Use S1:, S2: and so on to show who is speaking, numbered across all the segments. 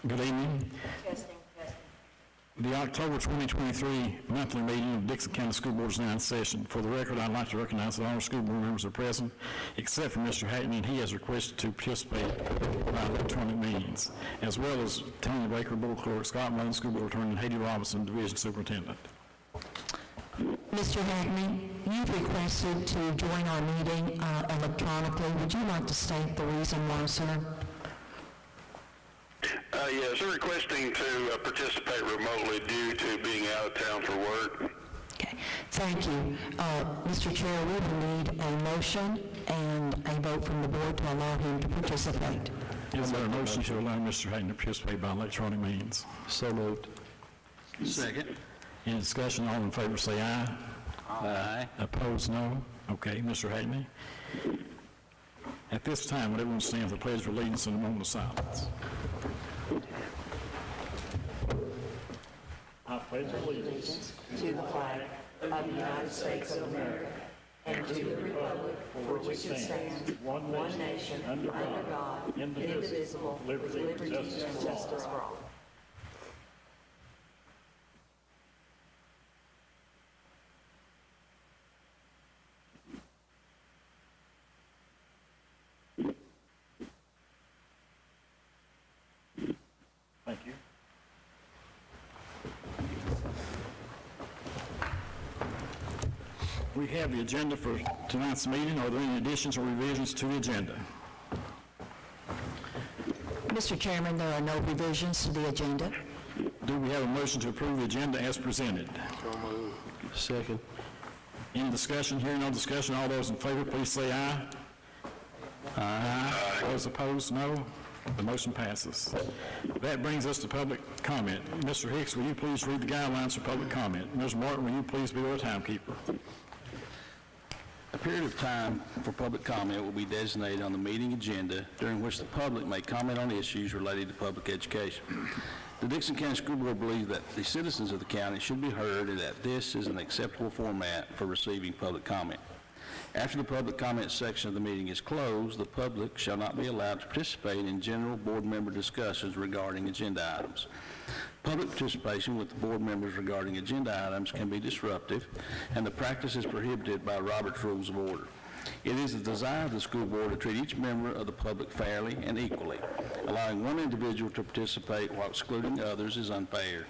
S1: Good evening.
S2: Testing.
S1: The October 2023 monthly meeting of Dixon County School Board is now in session. For the record, I'd like to recognize that all our school board members are present, except for Mr. Hackney, and he has requested to participate by electronic means, as well as Tony Baker, Board Clerk, Scott Mullen, School Board Attorney, and Haiti Robinson, Division Superintendent.
S3: Mr. Hackney, you've requested to join our meeting electronically. Would you like to state the reason why, sir?
S4: Yes, I'm requesting to participate remotely due to being out of town for work.
S3: Okay, thank you. Mr. Chair, we will need a motion and a vote from the board to allow him to participate.
S1: Is there a motion to allow Mr. Hackney to participate by electronic means?
S5: So moved.
S6: Second.
S1: Any discussion? All in favor say aye.
S6: Aye.
S1: Opposed, no. Okay, Mr. Hackney. At this time, would everyone stand for the Pledge of Allegiance in a moment of silence? I pledge allegiance
S2: To the flag of the United States of America and to the republic for which it stands, one nation, under God, indivisible, with liberty and justice for all.
S1: Thank you. We have the agenda for tonight's meeting. Are there any additions or revisions to the agenda?
S3: Mr. Chairman, there are no revisions to the agenda.
S1: Do we have a motion to approve the agenda as presented?
S5: Second.
S1: Any discussion? Hearing no discussion, all those in favor, please say aye. Aye. Those opposed, no. The motion passes. That brings us to public comment. Mr. Hicks, will you please read the guidelines for public comment? Ms. Martin, will you please be our timekeeper?
S6: A period of time for public comment will be designated on the meeting agenda during which the public may comment on issues related to public education. The Dixon County School Board believes that the citizens of the county should be heard and that this is an acceptable format for receiving public comment. After the public comment section of the meeting is closed, the public shall not be allowed to participate in general board member discussions regarding agenda items. Public participation with the board members regarding agenda items can be disruptive, and the practice is prohibited by Robert's Rules of Order. It is the desire of the school board to treat each member of the public fairly and equally. Allowing one individual to participate while excluding others is unfair.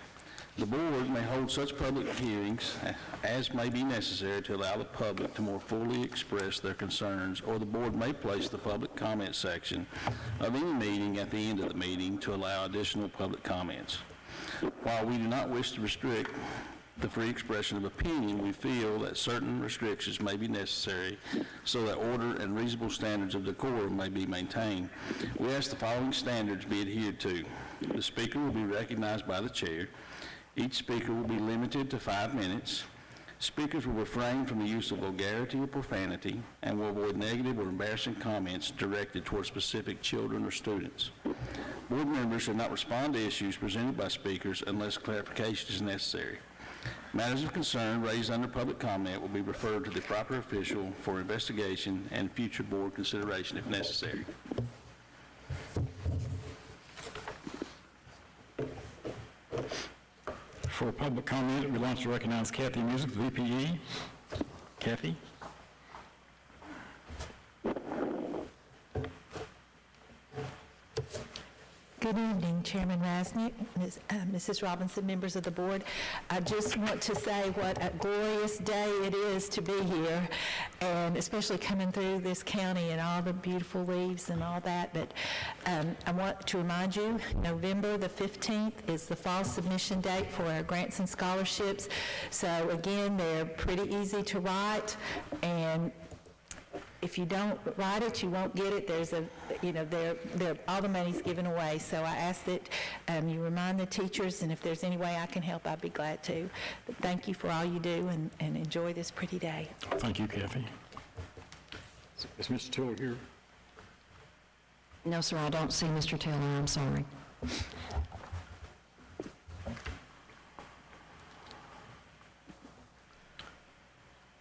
S6: The board may hold such public hearings as may be necessary to allow the public to more fully express their concerns, or the board may place the public comment section of any meeting at the end of the meeting to allow additional public comments. While we do not wish to restrict the free expression of opinion, we feel that certain restrictions may be necessary so that order and reasonable standards of decorum may be maintained. We ask the following standards be adhered to. The speaker will be recognized by the chair. Each speaker will be limited to 5 minutes. Speakers will refrain from the use of vulgarity or profanity and will avoid negative or embarrassing comments directed toward specific children or students. Board members should not respond to issues presented by speakers unless clarification is necessary. Matters of concern raised under public comment will be referred to the proper official for investigation and future board consideration if necessary.
S1: For public comment, we'd like to recognize Kathy Music, VPE. Kathy?
S7: Good evening, Chairman Rasnick, Mrs. Robinson, members of the board. I just want to say what a glorious day it is to be here, and especially coming through this county and all the beautiful leaves and all that. But I want to remind you, November the 15th is the fall submission date for our grants and scholarships. So again, they're pretty easy to write, and if you don't write it, you won't get it. There's all the money's given away. So I ask that you remind the teachers, and if there's any way I can help, I'd be glad to. But thank you for all you do, and enjoy this pretty day.
S1: Thank you, Kathy. Is Mr. Tiller here?
S3: No, sir, I don't see Mr. Taylor. I'm sorry.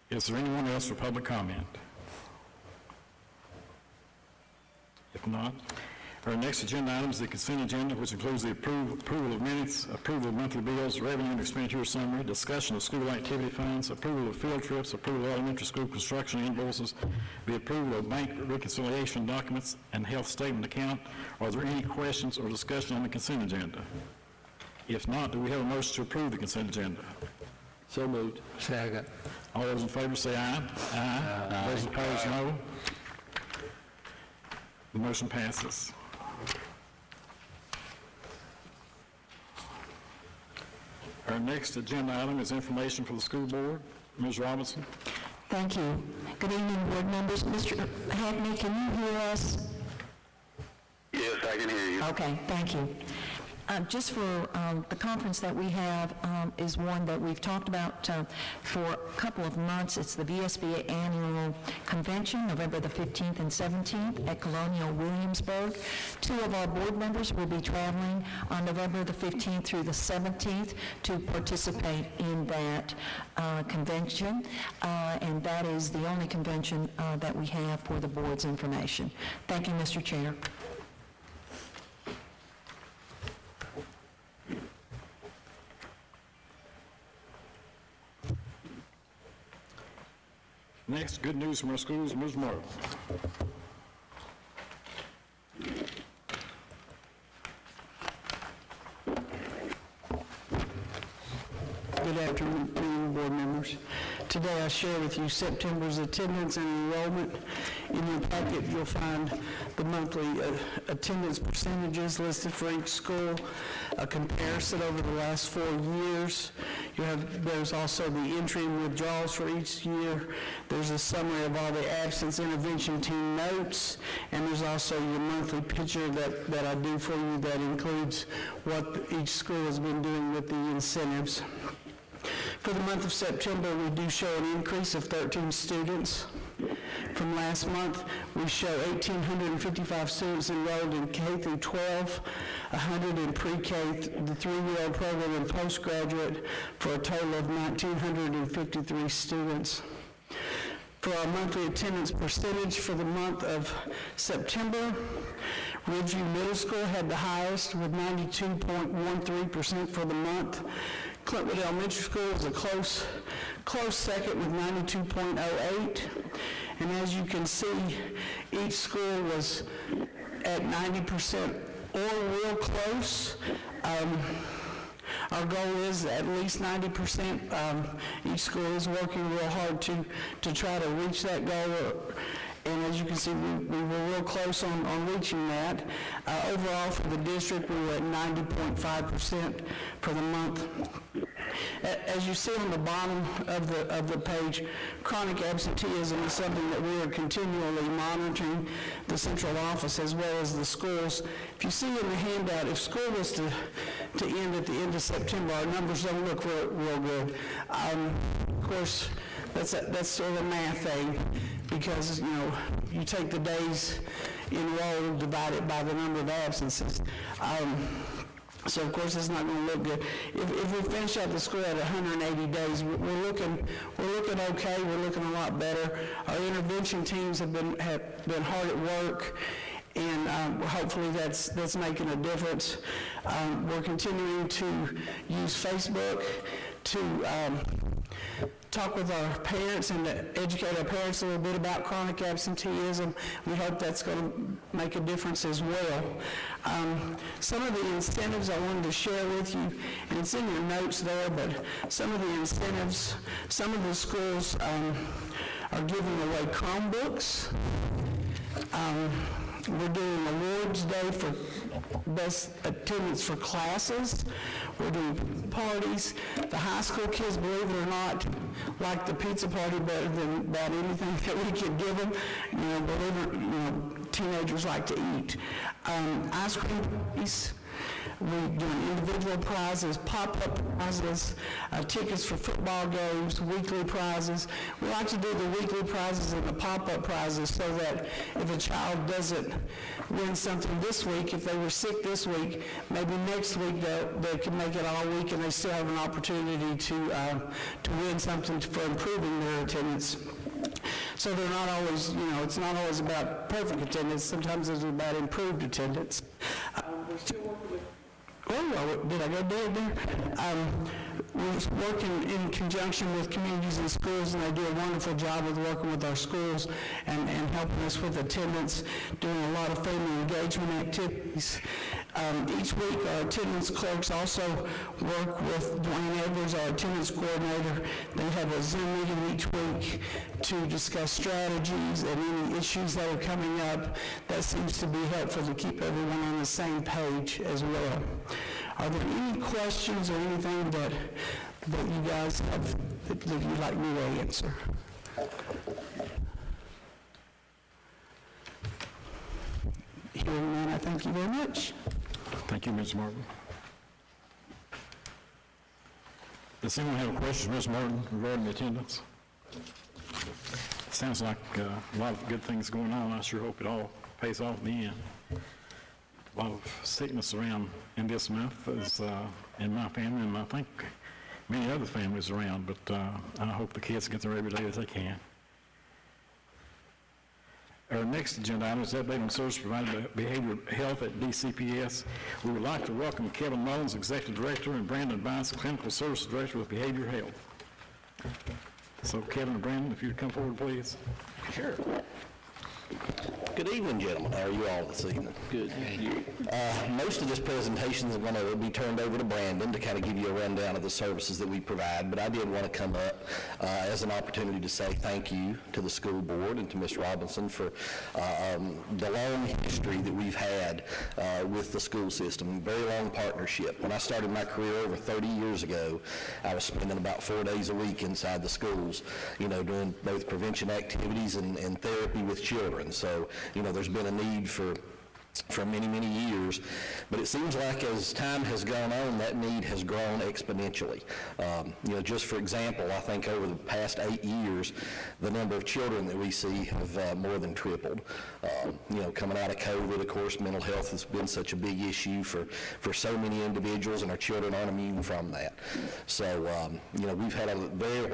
S1: Is there anyone else for public comment? If not, Our next agenda item is the consent agenda, which includes the approval of minutes, approval of monthly bills, revenue and expenditure summary, discussion of school activity funds, approval of field trips, approval of elementary school construction invoices, the approval of bank reconciliation documents, and health statement account. Are there any questions or discussion on the consent agenda? If not, do we have a motion to approve the consent agenda?
S5: So moved. Second.
S1: All those in favor say aye. Aye. Those opposed, no. The motion passes. Our next agenda item is information for the school board. Ms. Robinson?
S3: Thank you. Good evening, board members. Mr. Hackney, can you hear us?
S4: Yes, I can hear you.
S3: Okay, thank you. Just for the conference that we have is one that we've talked about for a couple of months. It's the VSBA Annual Convention, November the 15th and 17th at Colonial Williamsburg. 2 of our board members will be traveling on November the 15th through the 17th to participate in that convention, and that is the only convention that we have for the board's information. Thank you, Mr. Chair.
S1: Next, good news from our schools. Ms. Morrow.
S8: Good afternoon, board members. Today I share with you September's attendance and enrollment. In your packet, you'll find the monthly attendance percentages listed for each school, a comparison over the last 4 years. There's also the entry and withdrawals for each year. There's a summary of all the absence intervention team notes, and there's also your monthly picture that I do for you that includes what each school has been doing with the incentives. For the month of September, we do show an increase of 13 students. From last month, we show 1,855 students enrolled in K through 12, 100 in pre-K, the 3-year-old program, and postgraduate, for a total of 1,953 students. For our monthly attendance percentage for the month of September, Ridgeview Middle School had the highest with 92.13% for the month. Clintwood Elementary School was a close second with 92.08%. And as you can see, each school was at 90% or real close. Our goal is at least 90%. Each school is working real hard to try to reach that goal. And as you can see, we were real close on reaching that. Overall, for the district, we were at 90.5% for the month. As you see on the bottom of the page, chronic absenteeism is something that we are continually monitoring, the central office as well as the schools. If you see in the handout, if school was to end at the end of September, our numbers don't look real good. Of course, that's sort of a math thing, because you take the days enrolled, divide it by the number of absences. So of course it's not going to look good. If we finish out the school at 180 days, we're looking okay. We're looking a lot better. Our intervention teams have been hard at work, and hopefully that's making a difference. We're continuing to use Facebook to talk with our parents and to educate our parents a little bit about chronic absenteeism. We hope that's going to make a difference as well. Some of the incentives I wanted to share with you, and it's in your notes there, but some of the incentives, some of the schools are giving away Chromebooks. We're doing awards day for best attendance for classes. We're doing parties. The high school kids, believe it or not, like the pizza party better than about anything that we could give them. Believe it, teenagers like to eat. Ice cream parties. We're doing individual prizes, pop-up prizes, tickets for football games, weekly prizes. We like to do the weekly prizes and the pop-up prizes so that if a child doesn't win something this week, if they were sick this week, maybe next week they can make it all week and they still have an opportunity to win something for improving their attendance. So they're not always, it's not always about perfect attendance. Sometimes it's about improved attendance. We're still working with... Oh, did I go dead there? We're working in conjunction with communities and schools, and they do a wonderful job with working with our schools and helping us with attendance, doing a lot of family engagement activities. Each week, our attendance clerks also work with Dwayne Edwards, our attendance coordinator. They have a Zoom meeting each week to discuss strategies and any issues that are coming up. That seems to be helpful to keep everyone on the same page as well. Are there any questions or anything that you guys have that you'd like me to answer? Hearing none, I thank you very much.
S1: Thank you, Ms. Martin. Does anyone have a question, Ms. Martin, regarding the attendance? Sounds like a lot of good things going on. I sure hope it all pays off in the end. A lot of sickness around in this month is in my family, and I think many other families around, but I hope the kids get there every day as they can. Our next agenda item is update on service provided by Behavioral Health at DCPS. We would like to welcome Kevin Mullins, Executive Director, and Brandon Bice, Clinical Services Director with Behavioral Health. So Kevin and Brandon, if you'd come forward, please.
S9: Sure. Good evening, gentlemen. How are you all this evening?
S6: Good.
S9: Most of this presentation is going to be turned over to Brandon to kind of give you a rundown of the services that we provide, but I did want to come up as an opportunity to say thank you to the school board and to Ms. Robinson for the long history that we've had with the school system, very long partnership. When I started my career over 30 years ago, I was spending about 4 days a week inside the schools, doing both prevention activities and therapy with children. So, there's been a need for many, many years, but it seems like as time has gone on, that need has grown exponentially. Just for example, I think over the past 8 years, the number of children that we see have more than tripled. Coming out of COVID, of course, mental health has been such a big issue for so many individuals, and our children aren't immune from that. So, we've had a very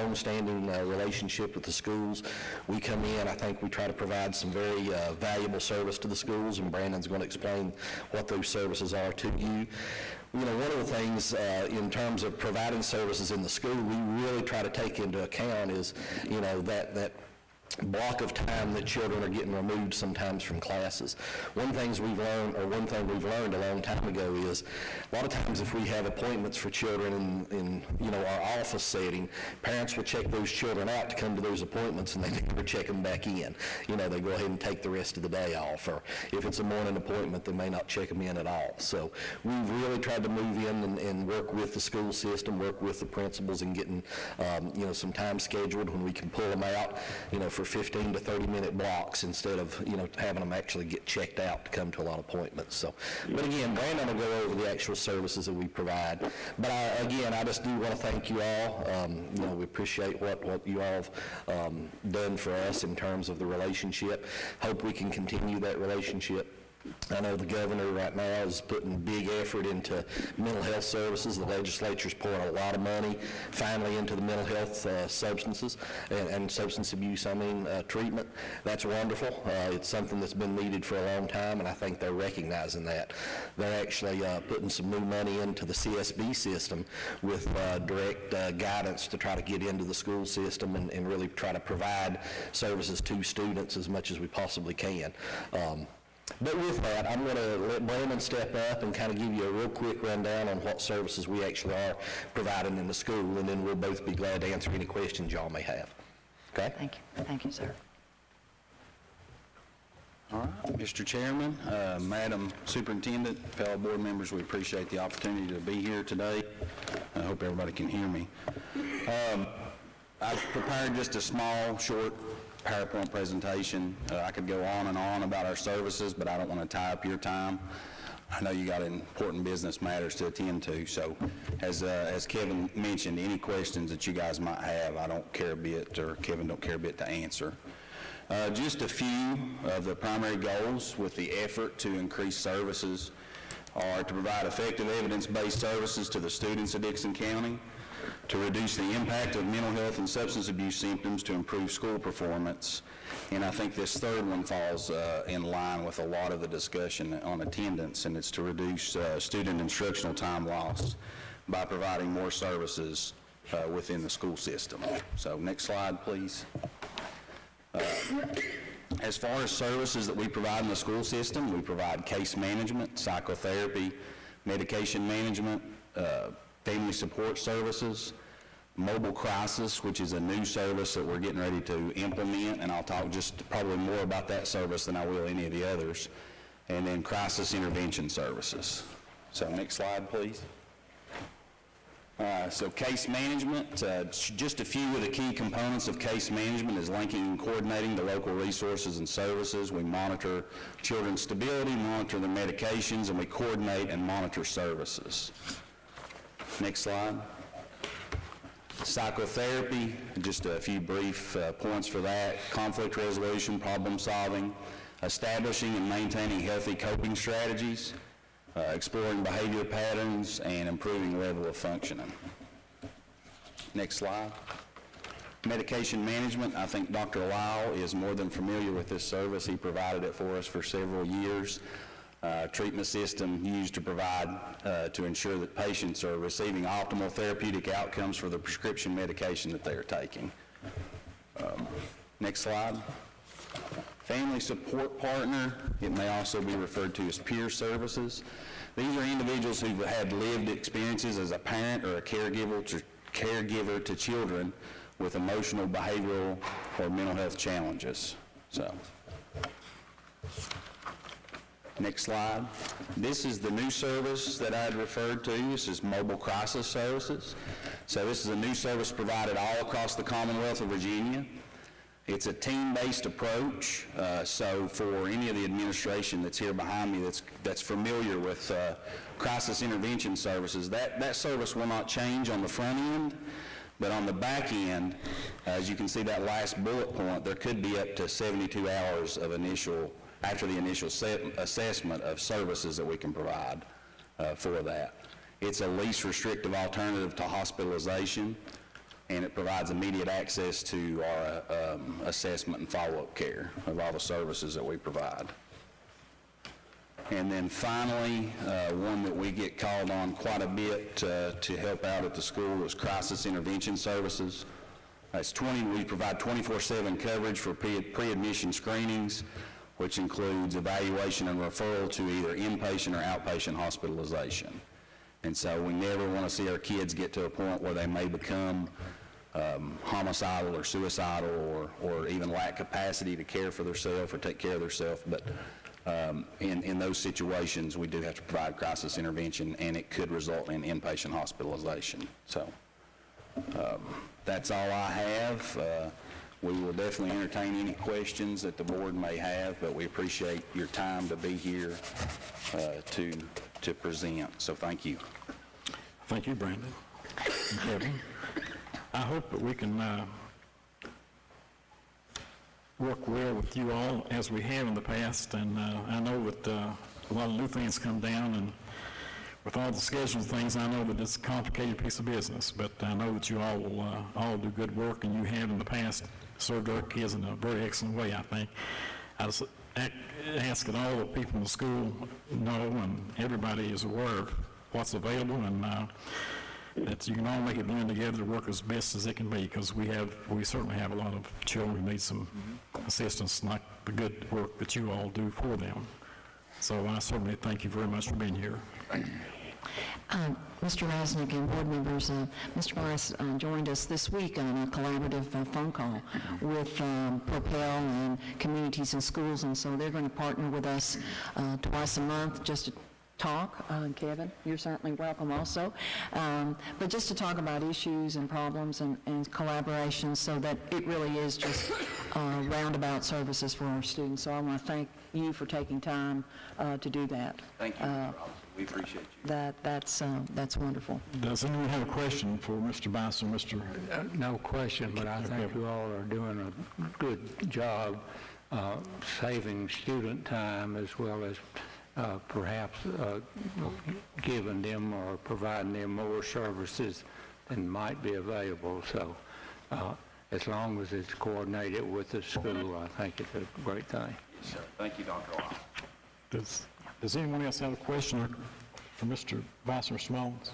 S9: long-standing relationship with the schools. We come in, I think we try to provide some very valuable service to the schools, and Brandon's going to explain what those services are to you. One of the things in terms of providing services in the school, we really try to take into account is, that block of time that children are getting removed sometimes from classes. One thing we've learned a long time ago is a lot of times if we have appointments for children in our office setting, parents will check those children out to come to those appointments and they never check them back in. They go ahead and take the rest of the day off, or if it's a morning appointment, they may not check them in at all. So we've really tried to move in and work with the school system, work with the principals and getting some time scheduled when we can pull them out, for 15 to 30 minute blocks instead of, having them actually get checked out to come to a lot of appointments. So, but again, Brandon will go over the actual services that we provide. But I just do want to thank you all. We appreciate what you all have done for us in terms of the relationship. Hope we can continue that relationship. I know the governor right now is putting big effort into mental health services. The legislature's pouring a lot of money finally into the mental health substances and substance abuse, treatment. That's wonderful. It's something that's been needed for a long time, and I think they're recognizing that. They're actually putting some new money into the CSB system with direct guidance to try to get into the school system and really try to provide services to students as much as we possibly can. But with that, I'm going to let Brandon step up and kind of give you a real quick rundown on what services we actually are providing in the school, and then we'll both be glad to answer any questions y'all may have. Okay?
S3: Thank you. Thank you, sir.
S6: All right, Mr. Chairman, Madam Superintendent, fellow board members, we appreciate the opportunity to be here today. I hope everybody can hear me. I've prepared just a small, short PowerPoint presentation. I could go on and on about our services, but I don't want to tie up your time. I know you got important business matters to attend to, so as Kevin mentioned, any questions that you guys might have, I don't care a bit, or Kevin don't care a bit to answer. Just a few of the primary goals with the effort to increase services are to provide effective evidence-based services to the students of Dickson County, to reduce the impact of mental health and substance abuse symptoms to improve school performance. And I think this third one falls in line with a lot of the discussion on attendance, and it's to reduce student instructional time lost by providing more services within the school system. So next slide, please. As far as services that we provide in the school system, we provide case management, psychotherapy, medication management, family support services, mobile crisis, which is a new service that we're getting ready to implement, and I'll talk just probably more about that service than I will any of the others, and then crisis intervention services. So next slide, please. So case management, just a few of the key components of case management is linking and coordinating the local resources and services. We monitor children's stability, monitor their medications, and we coordinate and monitor services. Next slide. Psychotherapy, just a few brief points for that. Conflict resolution, problem solving, establishing and maintaining healthy coping strategies, exploring behavior patterns, and improving level of functioning. Next slide. Medication management, I think Dr. Lyle is more than familiar with this service. He provided it for us for several years. Treatment system used to provide, to ensure that patients are receiving optimal therapeutic outcomes for the prescription medication that they are taking. Next slide. Family support partner, it may also be referred to as peer services. These are individuals who've had lived experiences as a parent or a caregiver to children with emotional, behavioral, or mental health challenges. So, next slide. This is the new service that I had referred to. This is mobile crisis services. So this is a new service provided all across the Commonwealth of Virginia. It's a team-based approach, so for any of the administration that's here behind me that's familiar with crisis intervention services, that service will not change on the front end, but on the back end, as you can see that last bullet point, there could be up to 72 hours of after the initial assessment of services that we can provide for that. It's a least restrictive alternative to hospitalization, and it provides immediate access to our assessment and follow-up care of all the services that we provide. And then finally, one that we get called on quite a bit to help out at the school is crisis intervention services. We provide 24/7 coverage for pre-admission screenings, which includes evaluation and referral to either inpatient or outpatient hospitalization. And so we never want to see our kids get to a point where they may become homicidal or suicidal or even lack capacity to care for themselves or take care of themselves. But in those situations, we do have to provide crisis intervention, and it could result in inpatient hospitalization. So that's all I have. We will definitely entertain any questions that the board may have, but we appreciate your time to be here to present. So thank you.
S1: Thank you, Brandon and Kevin. I hope that we can work well with you all as we have in the past, and I know that a lot of new things come down, and with all the scheduling things, I know that it's a complicated piece of business, but I know that you all will all do good work, and you have in the past served our kids in a very excellent way, I think. I just ask that all the people in the school know, and everybody is aware of what's available, and that you can all make it blend together to work as best as it can be, because we certainly have a lot of children who need some assistance, like the good work that you all do for them. So I certainly thank you very much for being here.
S3: Mr. Resnick and board members, Mr. Morris joined us this week on a collaborative phone call with Propel and Communities and Schools, and so they're going to partner with us twice a month just to talk. Kevin, you're certainly welcome also. But just to talk about issues and problems and collaboration, so that it really is just roundabout services for our students. So I want to thank you for taking time to do that.
S6: Thank you, we appreciate you.
S3: That's wonderful.
S1: Does anyone have a question for Mr. Bice or Mr.?
S5: No question, but I think you all are doing a good job saving student time as well as perhaps giving them or providing them more services than might be available. So as long as it's coordinated with the school, I think it's a great thing.
S6: Yes, sir. Thank you, Dr. Lyle.
S1: Does anyone else have a question for Mr. Vice or Mr. Mullins?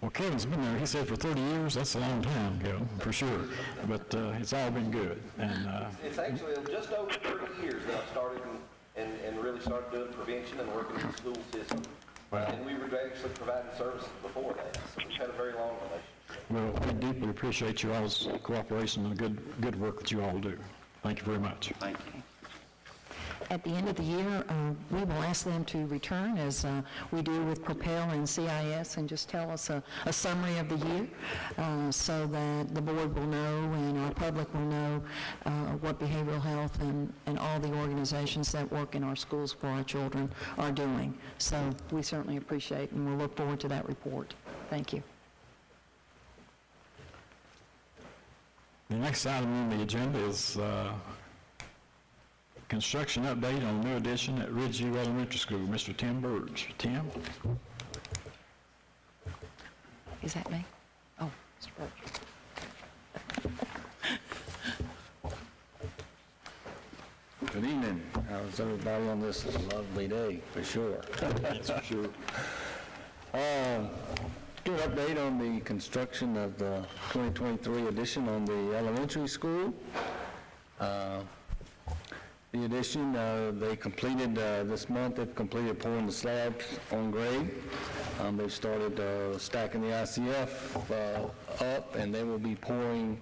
S1: Well, Kevin's been there, he said for 30 years, that's a long time, Kevin, for sure, but it's all been good, and
S10: It's actually just over 30 years that I started and really started doing prevention and working in the school system.
S1: Wow.
S10: And we were actually providing services before that, so we've had a very long relationship.
S1: well, we deeply appreciate you all's cooperation and the good work that you all do. Thank you very much.
S6: Thank you.
S3: At the end of the year, we will ask them to return, as we do with Propel and CIS, and just tell us a summary of the year, so that the board will know and our public will know what behavioral health and all the organizations that work in our schools for our children are doing. So we certainly appreciate and we'll look forward to that report. Thank you.
S1: The next item on the agenda is construction update on new addition at Ridgeview Elementary School. Mr. Tim Burge. Tim?
S3: Is that me? Oh, Mr. Burke.
S11: Good evening. How's everybody on this lovely day, for sure?
S1: That's for sure.
S11: Good update on the construction of the 2023 addition on the elementary school. The addition, they completed this month, they've completed pouring the slabs on grade. They've started stacking the ICF up, and they will be pouring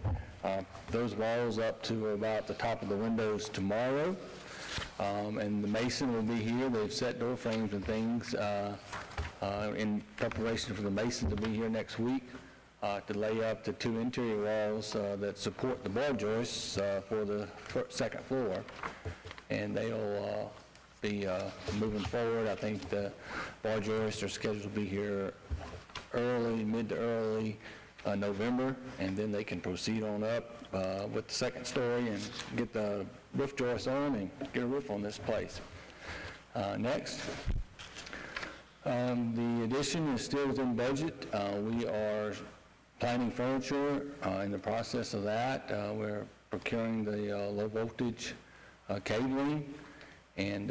S11: those walls up to about the top of the windows tomorrow. And the mason will be here. They've set door frames and things in preparation for the mason to be here next week to lay up the 2 interior walls that support the bar joists for the second floor. And they'll be moving forward. I think the bar joists are scheduled to be here mid to early November, and then they can proceed on up with the second story and get the roof joists on and get a roof on this place. Next, the addition is still within budget. We are planning furniture, in the process of that. We're procuring the low voltage cabling and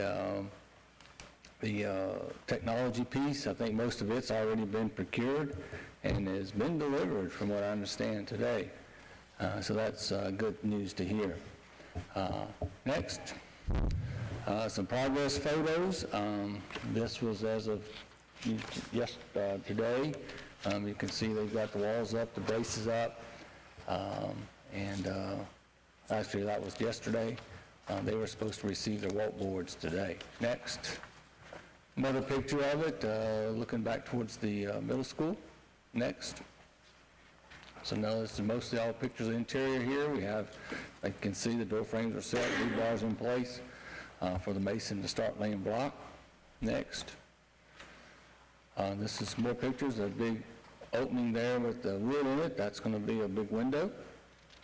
S11: the technology piece. I think most of it's already been procured and has been delivered from what I understand today. So that's good news to hear. Next, some progress photos. This was as of today. You can see they've got the walls up, the braces up, and actually that was yesterday. They were supposed to receive their walk boards today. Next, another picture of it, looking back towards the middle school. Next. So now this is mostly all pictures of the interior here. We have, like you can see, the door frames are set, rebars in place for the mason to start laying block. Next. This is more pictures, a big opening there with the wood in it. That's going to be a big window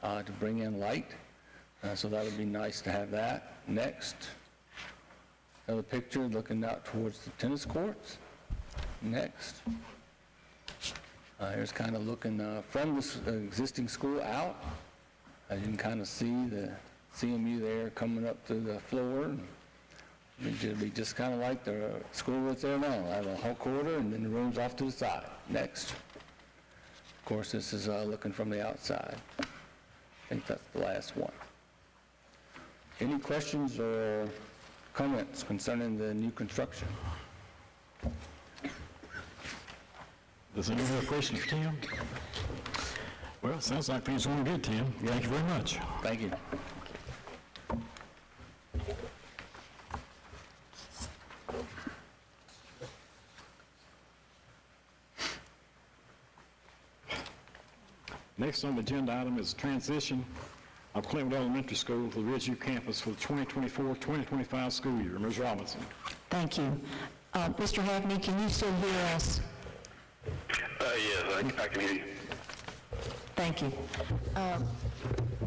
S11: to bring in light. So that would be nice to have that. Next, another picture looking out towards the tennis courts. Next. Here's kind of looking from the existing school out. You can kind of see the CMU there coming up through the floor. It'd be just kind of like the school that's there now. I have a whole quarter and then the rooms off to the side. Next. Of course, this is looking from the outside. I think that's the last one. Any questions or comments concerning the new construction?
S1: Does anyone have a question for Tim? Well, it sounds like things are going good, Tim. Thank you very much.
S11: Thank you.
S1: Next on the agenda item is transition of Clinton Elementary School to the Ridgeview campus for the 2024-2025 school year. Ms. Robinson.
S3: Thank you. Mr. Hackney, can you still hear us?
S4: Yes, I can hear you.
S3: Thank you.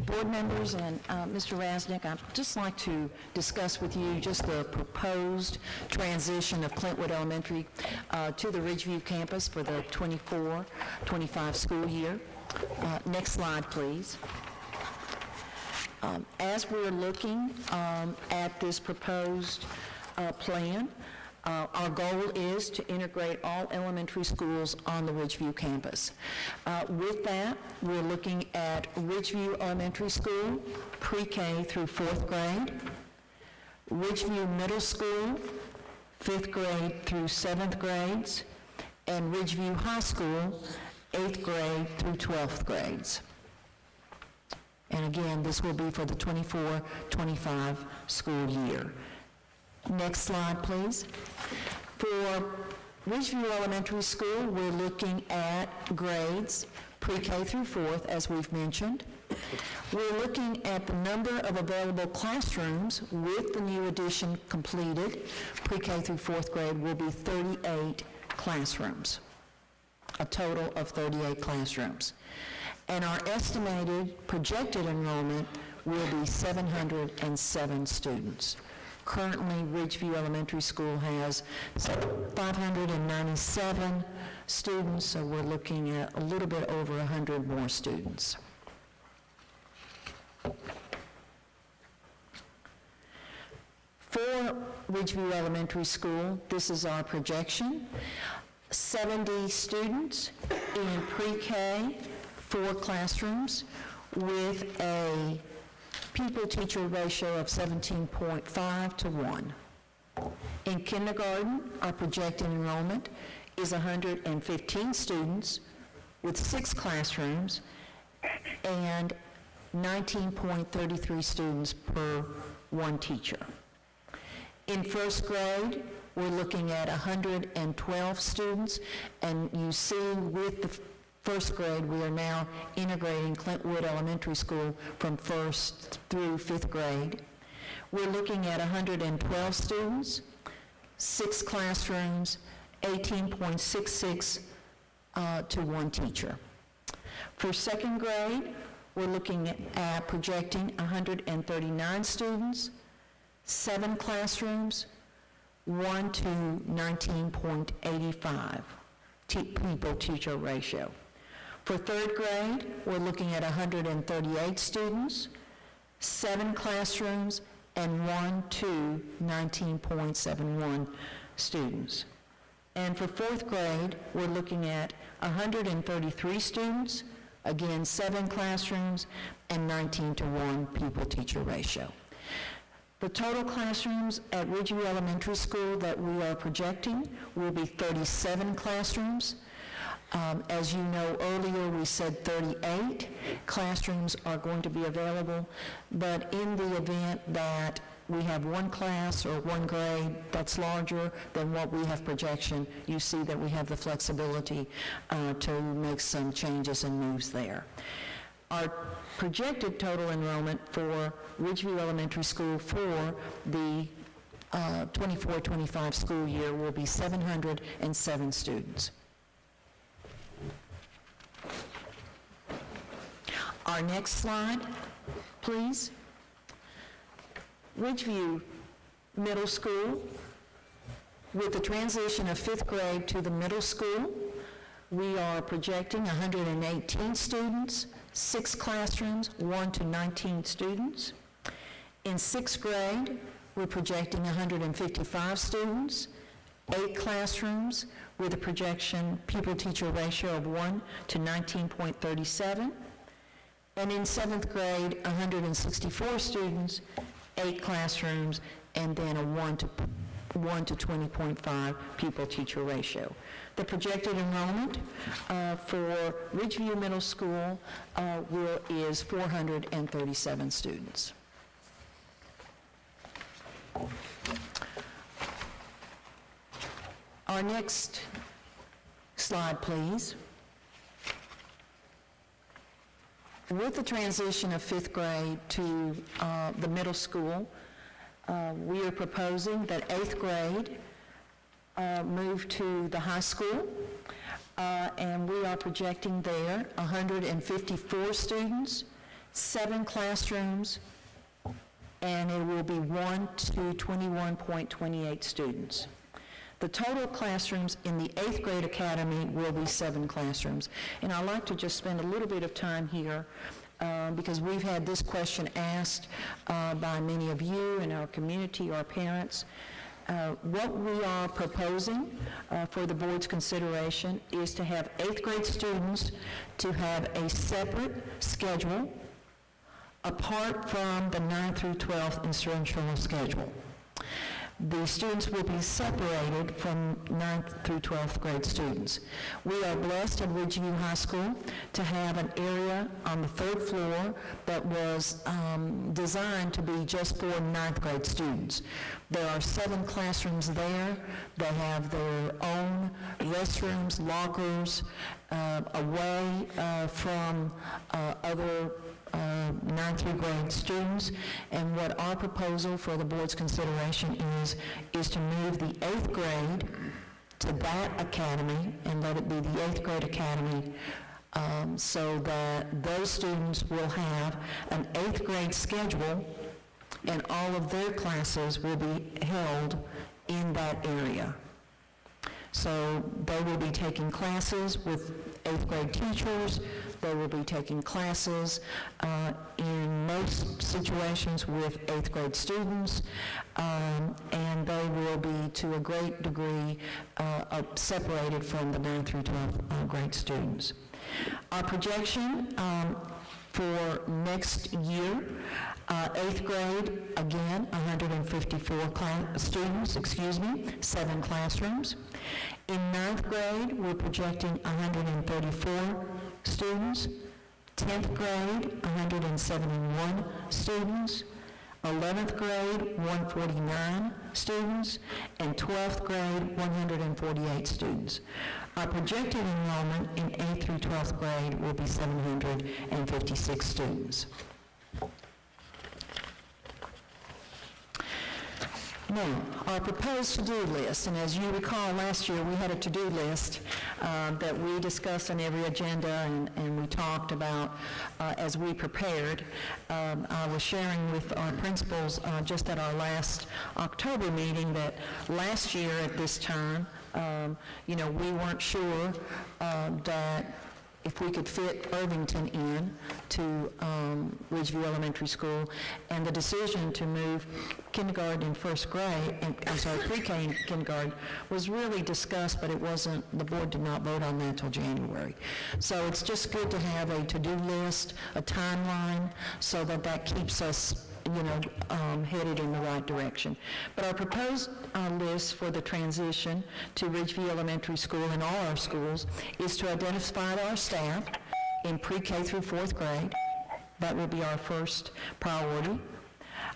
S3: Board members and Mr. Rasnick, I'd just like to discuss with you just the proposed transition of Clintwood Elementary to the Ridgeview campus for the 24-25 school year. Next slide, please. As we're looking at this proposed plan, our goal is to integrate all elementary schools on the Ridgeview campus. With that, we're looking at Ridgeview Elementary School, pre-K through 4th grade, Ridgeview Middle School, 5th grade through 7th grades, and Ridgeview High School, 8th grade through 12th grades. And again, this will be for the 24-25 school year. Next slide, please. For Ridgeview Elementary School, we're looking at grades pre-K through 4th, as we've mentioned. We're looking at the number of available classrooms with the new addition completed. Pre-K through 4th grade will be 38 classrooms, a total of 38 classrooms. And our estimated projected enrollment will be 707 students. Currently, Ridgeview Elementary School has 597 students, so we're looking at a little bit over 100 more students. For Ridgeview Elementary School, this is our projection. 70 students in pre-K, 4 classrooms, with a pupil-teacher ratio of 17.5 to 1. In kindergarten, our projected enrollment is 115 students with 6 classrooms and 19.33 students per 1 teacher. In first grade, we're looking at 112 students, and you see with the first grade, we are now integrating Clintwood Elementary School from 1st through 5th grade. We're looking at 112 students, 6 classrooms, 18.66 to 1 teacher. For second grade, we're looking at projecting 139 students, 7 classrooms, 1 to 19.85 pupil-teacher ratio. For third grade, we're looking at 138 students, 7 classrooms, and 1 to 19.71 students. And for fourth grade, we're looking at 133 students, again, 7 classrooms, and 19 to 1 pupil-teacher ratio. The total classrooms at Ridgeview Elementary School that we are projecting will be 37 classrooms. As you know, earlier we said 38 classrooms are going to be available, but in the event that we have 1 class or 1 grade that's larger than what we have projection, you see that we have the flexibility to make some changes and moves there. Our projected total enrollment for Ridgeview Elementary School for the 24-25 school year will be 707 students. Our next slide, please. Ridgeview Middle School, with the transition of 5th grade to the middle school, we are projecting 118 students, 6 classrooms, 1 to 19 students. In 6th grade, we're projecting 155 students, 8 classrooms, with a projection pupil-teacher ratio of 1 to 19.37. And in 7th grade, 164 students, 8 classrooms, and then a 1 to 20.5 pupil-teacher ratio. The projected enrollment for Ridgeview Middle School is 437 students. Our next slide, please. With the transition of 5th grade to the middle school, we are proposing that 8th grade move to the high school, and we are projecting there 154 students, 7 classrooms, and it will be 1 to 21.28 students. The total classrooms in the 8th grade academy will be 7 classrooms. And I'd like to just spend a little bit of time here because we've had this question asked by many of you in our community, our parents. What we are proposing for the board's consideration is to have 8th grade students to have a separate schedule apart from the 9th through 12th instructional schedule. The students will be separated from 9th through 12th grade students. We are blessed at Ridgeview High School to have an area on the 3rd floor that was designed to be just for 9th grade students. There are 7 classrooms there. They have their own restrooms, lockers, away from other 9th through grade students, and what our proposal for the board's consideration is to move the 8th grade to that academy and let it be the 8th grade academy so that those students will have an 8th grade schedule and all of their classes will be held in that area. So they will be taking classes with 8th grade teachers. They will be taking classes in most situations with 8th grade students, and they will be to a great degree separated from the 9th through 12th grade students. Our projection for next year, 8th grade, again, 154 students, 7 classrooms. In 9th grade, we're projecting 134 students. 10th grade, 171 students. 11th grade, 149 students, and 12th grade, 148 students. Our projected enrollment in 8th through 12th grade will be 756 students. Now, our proposed to-do list, and as you recall, last year we had a to-do list that we discussed on every agenda and we talked about as we prepared. I was sharing with our principals just at our last October meeting that last year at this time, we weren't sure that if we could fit Irvington in to Ridgeview Elementary School, and the decision to move kindergarten and first grade, pre-K and kindergarten was really discussed, but the board did not vote on that until January. So it's just good to have a to-do list, a timeline, so that keeps us headed in the right direction. But our proposed list for the transition to Ridgeview Elementary School and all our schools is to identify our staff in pre-K through 4th grade. That will be our first priority.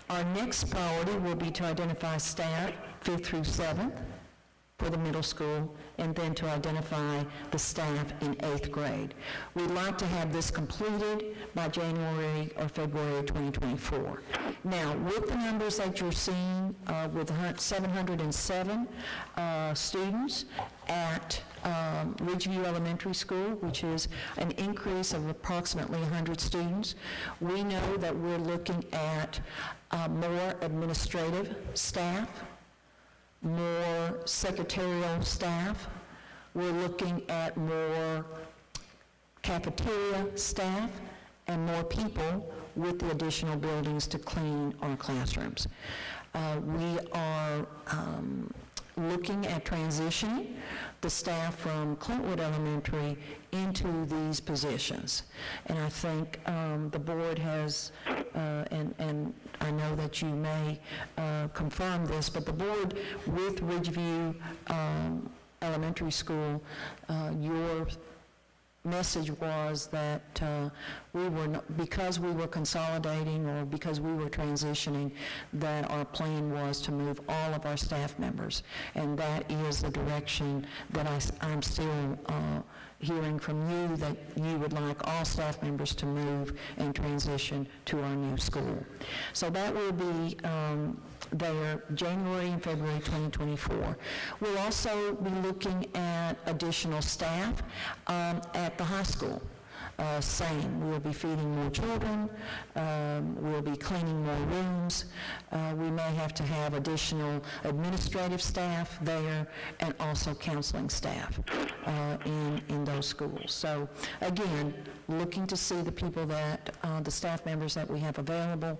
S3: Our next priority will be to identify staff 5th through 7th for the middle school, and then to identify the staff in 8th grade. We'd like to have this completed by January or February of 2024. Now, with the numbers that you're seeing, with 707 students at Ridgeview Elementary School, which is an increase of approximately 100 students, we know that we're looking at more administrative staff, more secretarial staff. We're looking at more cafeteria staff and more people with the additional buildings to clean our classrooms. We are looking at transitioning the staff from Clintwood Elementary into these positions. And I think the board has, and I know that you may confirm this, but the board with Ridgeview Elementary School, your message was that we were not, because we were consolidating or because we were transitioning, that our plan was to move all of our staff members, and that is the direction that I'm still hearing from you, that you would like all staff members to move and transition to our new school. So that will be there January and February 2024. We'll also be looking at additional staff at the high school. same. We'll be feeding more children, we'll be cleaning more rooms, we may have to have additional administrative staff there and also counseling staff in those schools. So again, looking to see the people that, the staff members that we have available,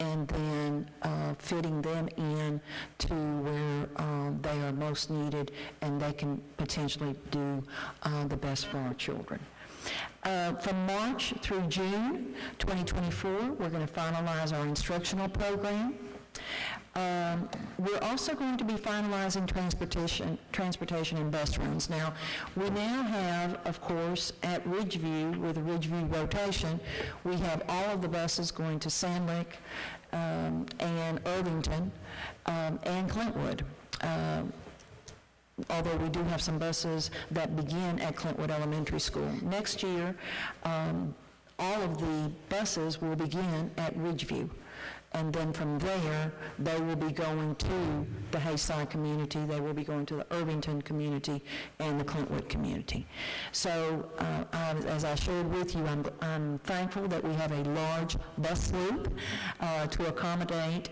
S3: and then fitting them in to where they are most needed and they can potentially do the best for our children. From March through June 2024, we're going to finalize our instructional program. We're also going to be finalizing transportation and bus runs. Now, we now have, of course, at Ridgeview, with the Ridgeview rotation, we have all of the buses going to Sandlick and Irvington and Clintwood. Although we do have some buses that begin at Clintwood Elementary School. Next year, all of the buses will begin at Ridgeview. And then from there, they will be going to the Hayside community, they will be going to the Irvington community and the Clintwood community. So as I shared with you, I'm thankful that we have a large bus loop to accommodate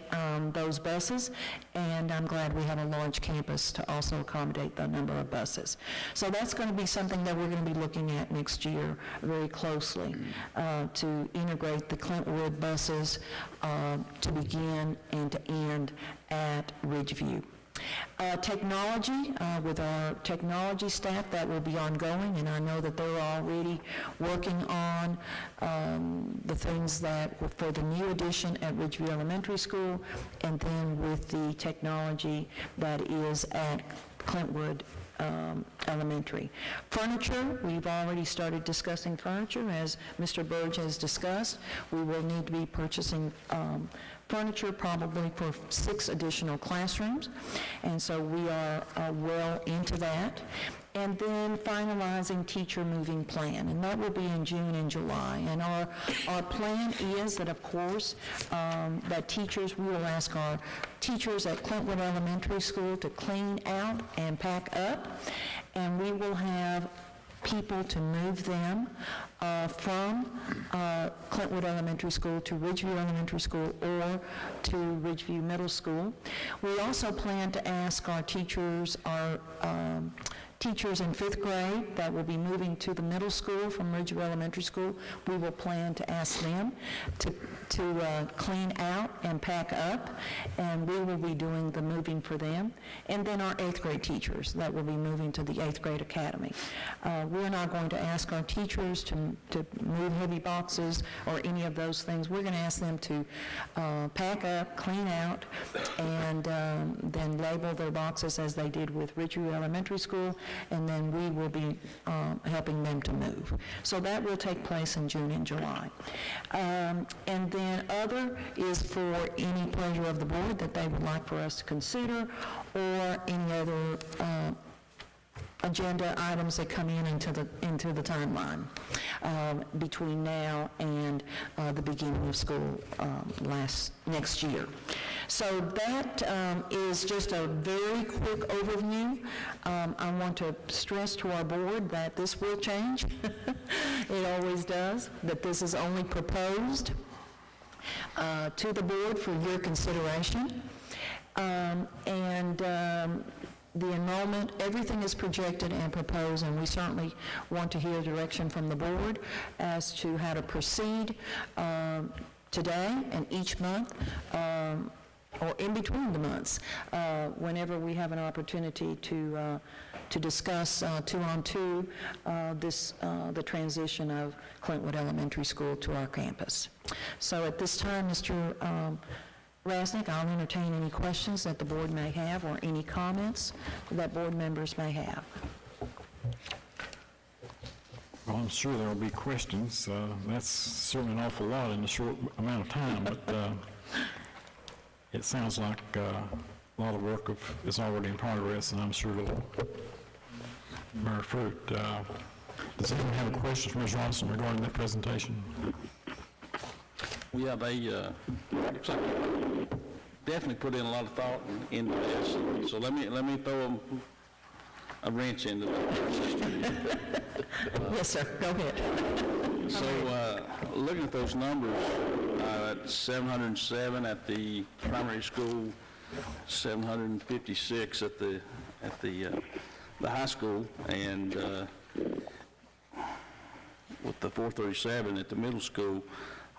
S3: those buses, and I'm glad we have a large campus to also accommodate the number of buses. So that's going to be something that we're going to be looking at next year very closely, to integrate the Clintwood buses to begin and to end at Ridgeview. Technology, with our technology staff, that will be ongoing, and I know that they're already working on the things that were for the new addition at Ridgeview Elementary School, and then with the technology that is at Clintwood Elementary. Furniture, we've already started discussing furniture. As Mr. Burge has discussed, we will need to be purchasing furniture probably for 6 additional classrooms, and so we are well into that. And then finalizing teacher moving plan, and that will be in June and July. And our plan is that, of course, that teachers, we will ask our teachers at Clintwood Elementary School to clean out and pack up, and we will have people to move them from Clintwood Elementary School to Ridgeview Elementary School or to Ridgeview Middle School. We also plan to ask our teachers, teachers in 5th grade that will be moving to the middle school from Ridgeview Elementary School, we will plan to ask them to clean out and pack up, and we will be doing the moving for them. And then our 8th grade teachers that will be moving to the 8th grade academy. We're not going to ask our teachers to move heavy boxes or any of those things. We're going to ask them to pack up, clean out, and then label their boxes as they did with Ridgeview Elementary School, and then we will be helping them to move. So that will take place in June and July. And then other is for any pleasure of the board that they would like for us to consider, or any other agenda items that come in into the timeline between now and the beginning of school next year. So that is just a very quick overview. I want to stress to our board that this will change. It always does, that this is only proposed to the board for your consideration. The enrollment, everything is projected and proposed, and we certainly want to hear direction from the board as to how to proceed today and each month, or in between the months, whenever we have an opportunity to discuss two-on-two the transition of Clintwood Elementary School to our campus. So at this time, Mr. Rasnick, I'll entertain any questions that the board may have or any comments that board members may have.
S1: Well, I'm sure there will be questions. That's certainly an awful lot in a short amount of time, but it sounds like a lot of work is already in progress, and I'm sure it'll bear fruit. Does anyone have a question for Ms. Robinson regarding that presentation?
S6: Yeah, they definitely put in a lot of thought into this. So let me throw a wrench into that.
S3: Yes, sir. Go ahead.
S6: So, looking at those numbers, 707 at the primary school, 756 at the high school, and with the 437 at the middle school.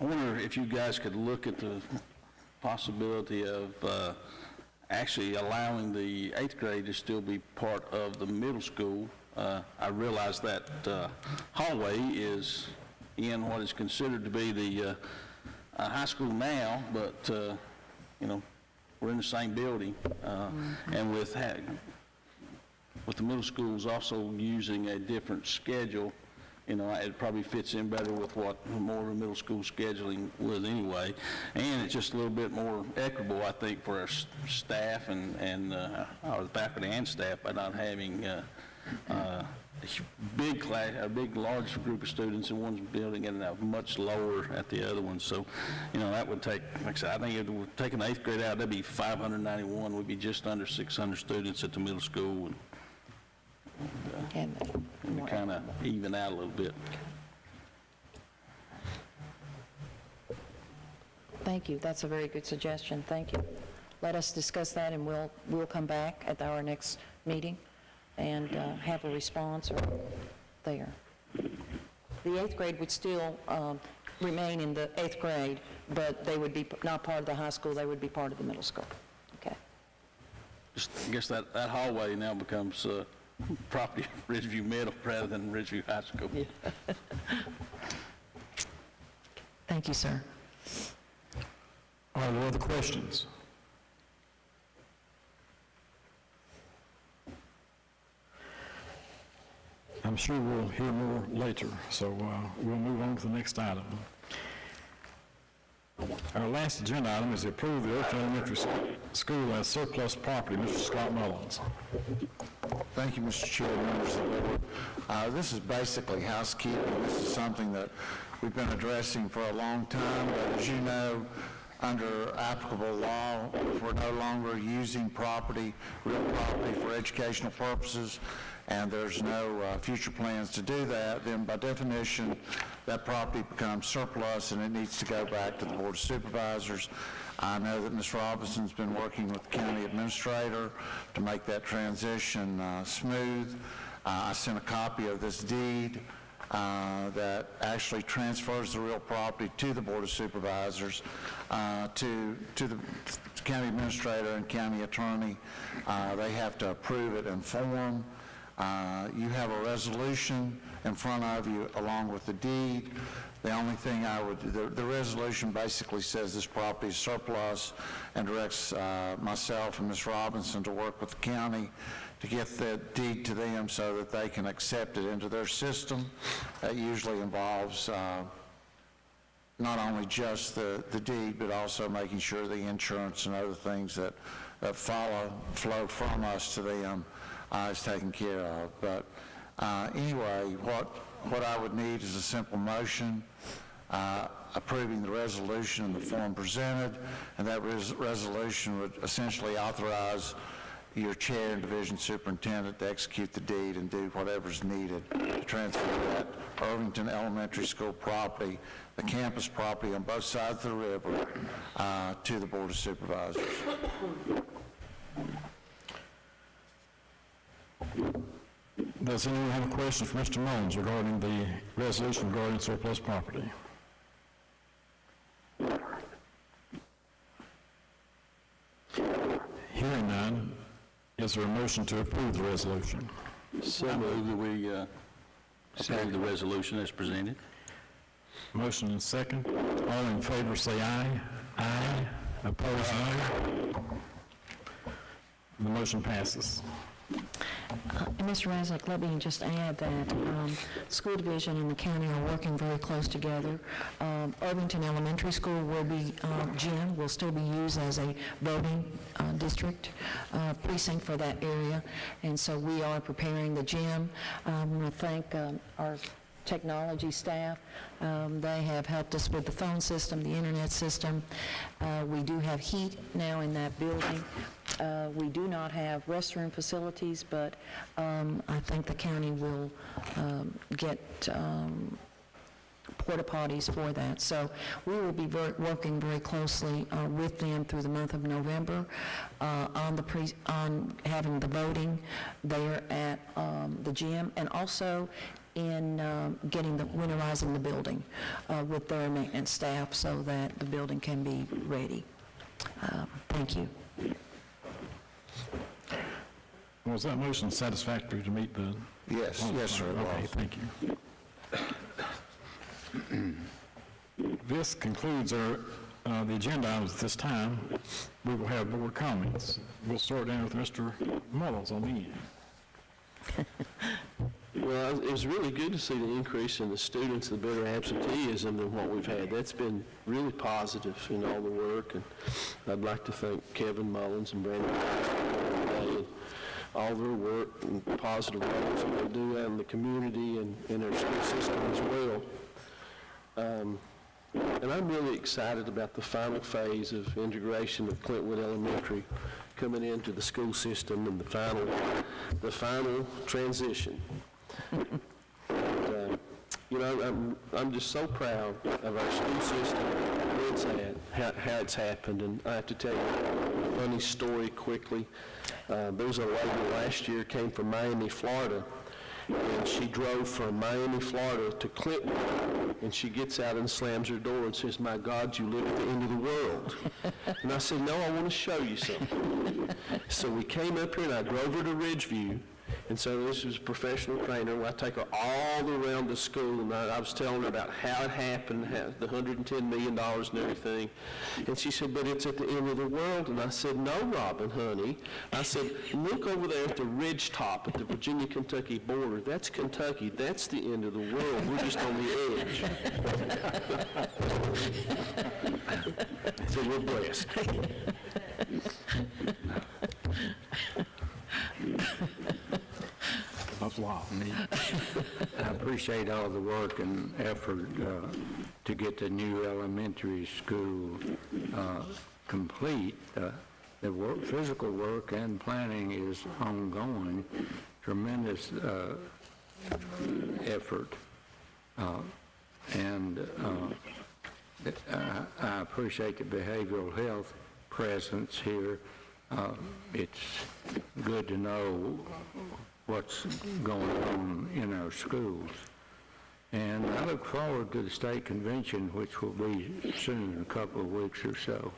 S6: I wonder if you guys could look at the possibility of actually allowing the 8th grade to still be part of the middle school. I realize that hallway is in what is considered to be the high school now, but, we're in the same building. And with the middle schools also using a different schedule, it probably fits in better with what more of a middle school scheduling was anyway. And it's just a little bit more equitable, I think, for our staff and our faculty and staff by not having a big class, a big, large group of students in one building and a much lower at the other one. So, that would take, like I said, I think if we're taking the 8th grade out, that'd be 591, would be just under 600 students at the middle school. And kind of even out a little bit.
S3: Thank you. That's a very good suggestion. Thank you. Let us discuss that, and we'll come back at our next meeting and have a response or there. The 8th grade would still remain in the 8th grade, but they would be not part of the high school. They would be part of the middle school. Okay.
S6: I guess that hallway now becomes property of Ridgeview Middle rather than Ridgeview High School.
S3: Yeah. Thank you, sir.
S1: Are there other questions? I'm sure we'll hear more later, so we'll move on to the next item. Our last agenda item is to approve the Overton Elementary School as surplus property. Mr. Scott Mullins.
S12: Thank you, Mr. Chair, members of the board. This is basically housekeeping. This is something that we've been addressing for a long time, but as you know, under applicable law, if we're no longer using property, real property for educational purposes, and there's no future plans to do that, then by definition, that property becomes surplus and it needs to go back to the Board of Supervisors. I know that Ms. Robinson's been working with the county administrator to make that transition smooth. I sent a copy of this deed that actually transfers the real property to the Board of Supervisors, to the county administrator and county attorney. They have to approve it in form. You have a resolution in front of you along with the deed. The only thing the resolution basically says this property is surplus and directs myself and Ms. Robinson to work with the county to get the deed to them so that they can accept it into their system. That usually involves not only just the deed, but also making sure the insurance and other things that flow from us to them is taken care of. But anyway, what I would need is a simple motion approving the resolution in the form presented, and that resolution would essentially authorize your chair and division superintendent to execute the deed and do whatever's needed to transfer that Irvington Elementary School property, the campus property on both sides of the river, to the Board of Supervisors.
S1: Does anyone have a question for Mr. Mullins regarding the resolution regarding surplus property? Hearing none, is there a motion to approve the resolution?
S6: So move that we approve the resolution as presented.
S1: Motion and second. All in favor say aye. Aye. Opposed, no. The motion passes.
S3: Mr. Resnick, let me just add that school division and the county are working very close together. Irvington Elementary School will be, gym will still be used as a voting district precinct for that area, and so we are preparing the gym. I want to thank our technology staff. They have helped us with the phone system, the internet system. We do have heat now in that building. We do not have restroom facilities, but I think the county will get porta potties for that. So we will be working very closely with them through the month of November on having the voting there at the gym, and also in winterizing the building with their maintenance staff so that the building can be ready. Thank you.
S1: Was that motion satisfactory to meet the?
S12: Yes, yes, sir, it
S1: Okay,
S12: was.
S1: thank you. This concludes our, the agenda items at this time. We will have board comments. We'll start down with Mr. Mullins on the end.
S13: Well, it was really good to see the increase in the students, the better absenteeism than what we've had. That's been really positive in all the work, and I'd like to thank Kevin Mullins and Brandon and all their work and positive roles that they do out in the community and in our school system as well. And I'm really excited about the final phase of integration of Clintwood Elementary coming into the school system and the final transition. And, you know, I'm just so proud of our school system, where it's at, how it's happened. And I have to tell you a funny story quickly. There was a lady last year came from Miami, Florida, and she drove from Miami, Florida to Clintwood, and she gets out and slams her door and says, "My God, you live at the end of the world." And I said, "No, I want to show you something." So we came up here and I drove her to Ridgeview. And so this was a professional trainer. I take her all around the school, and I was telling her about how it happened, how the $110 million and everything. And she said, "But it's at the end of the world." And I said, "No, Robin, honey." I said, "Look over there at the ridge top at the Virginia-Kentucky border. That's Kentucky. That's the end of the world. We're just on the edge." So we're blessed.
S1: That's wow.
S5: I appreciate all the work and effort to get the new elementary school complete. The physical work and planning is ongoing, tremendous effort. And I appreciate the behavioral health presence here. It's good to know what's going on in our schools. And I look forward to the state convention, which will be soon, in a couple of weeks or so.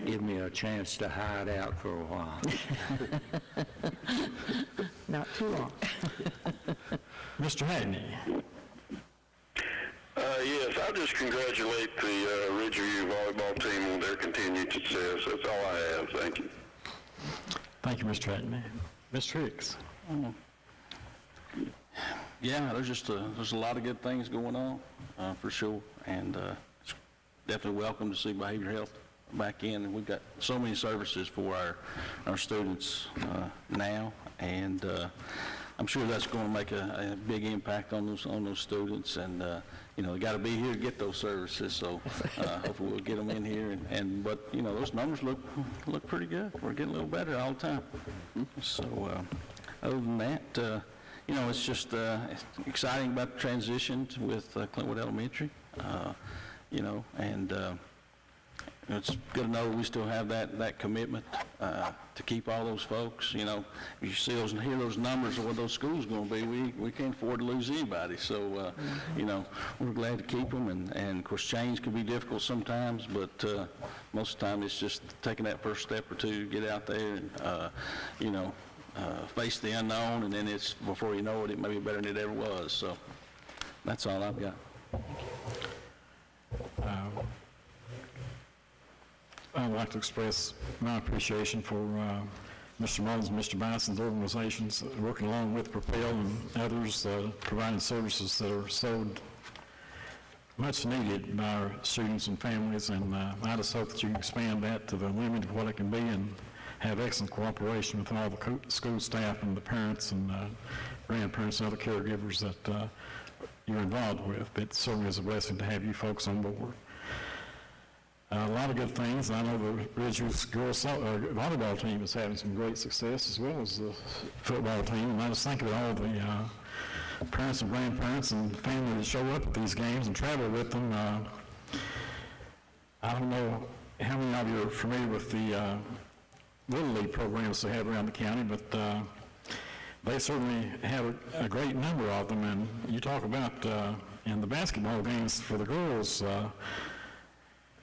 S5: Give me a chance to hide out for a while.
S3: Not too long.
S1: Mr. Hackney.
S4: Yes, I'll just congratulate the Ridgeview volleyball team on their continued success. That's all I have. Thank you.
S1: Thank you, Mr. Hackney. Mr. Hicks.
S6: Yeah, there's a lot of good things going on, for sure, and it's definitely welcome to see behavioral health back in, and we've got so many services for our students now, and I'm sure that's going to make a big impact on those students, and you know, they got to be here to get those services, so hopefully we'll get them in here, but you know, those numbers look pretty good. We're getting a little better all the time. So other than that, you know, it's just it's exciting about the transition with Clintwood Elementary, you know, and it's good to know we still have that commitment to keep all those folks. You know, if you see those and hear those numbers of what those schools are going to be, we can't afford to lose anybody. So, you know, we're glad to keep them, and of course change can be difficult sometimes, but most of the time it's just taking that first step or two to get out there and, you know, face the unknown, and then it's, before you know it, it may be better than it ever was. So that's all I've got.
S1: I'd like to express my appreciation for Mr. Mullins and Mr. Bison's organizations working along with Propel and others, providing services that are so much needed by our students and families, and I just hope that you can expand that to the limit of what it can be and have excellent cooperation with all the school staff and the parents and grandparents and other caregivers that you're involved with. It certainly is a blessing to have you folks on board. A lot of good things. I know the Ridgeview girls volleyball team is having some great success, as well as the football team. And I just think of all the parents and grandparents and family that show up at these games and travel with them. I don't know how many of you are familiar with the Little League programs they have around the county, but they certainly have a great number of them. And you talk about in the basketball games for the girls,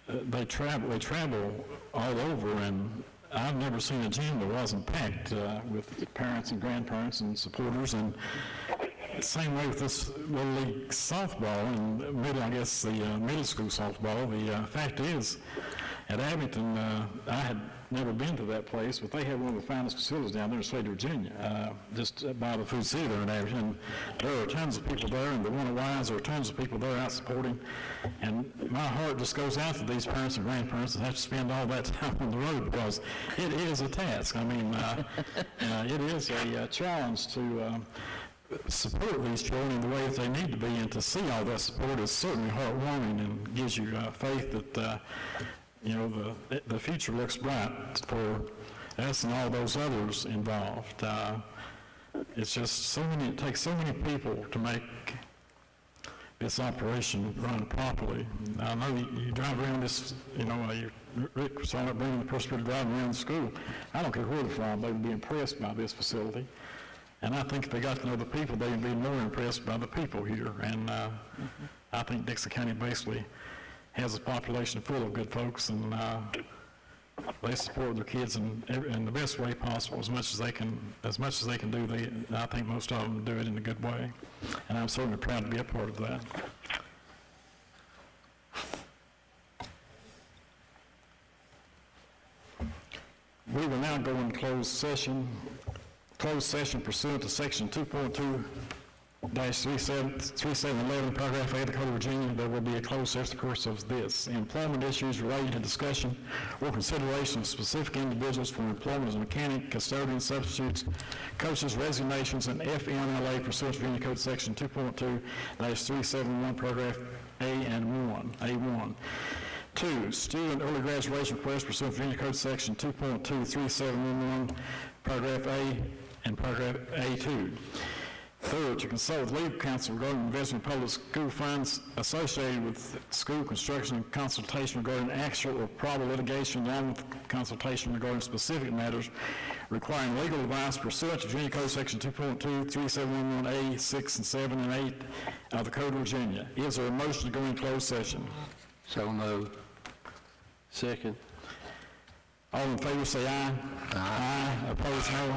S1: they travel all over, and I've never seen a gym that wasn't packed with parents and grandparents and supporters. And same way with this Little League softball and the middle school softball. The fact is, at Abington, I had never been to that place, but they have one of the finest facilities down there in Slade, Virginia, just by the Food City there in Abington. There are tons of people there, and the one at Wise, there are tons of people there out supporting. And my heart just goes out to these parents and grandparents that have to spend all that time on the road, because it is a task. I mean, it is a challenge to support these children in the way that they need to be, and to see all that support is certainly heartwarming and gives you faith that the future looks bright for us and all those others involved. It's just it takes so many people to make this operation run properly. I know you drive around this, Rick was talking about bringing the person driving around the school. I don't care where they're from, they would be impressed by this facility. And I think if they got to know the people, they would be more impressed by the people here. And I think Dixon County basically has a population full of good folks, and they support their kids in the best way possible, as much as they can do. I think most of them do it in a good way, and I'm certainly proud to be a part of that. We will now go into closed session pursuant to section 2.2-3711, paragraph 8 of the Code of Virginia. There will be a closed session course of this: employment issues related to discussion or consideration of specific individuals for employment as a mechanic, custodian, substitutes, coaches, resignations, and FMLA pursuant to Virginia Code section 2.2-371, paragraph A and 1, A1. 2, student early graduation request pursuant to Virginia Code section 2.23711, paragraph A and paragraph A2. Third, to consult with legal counsel regarding investment in public school funds associated with school construction and consultation regarding actual or probable litigation, along with consultation regarding specific matters requiring legal advice pursuant to Virginia Code section 2.23711A, 6 and 7 and 8 of the Code of Virginia. Is there a motion to go in closed session?
S13: So moved. Second.
S1: All in favor say aye. Aye. Opposed, no.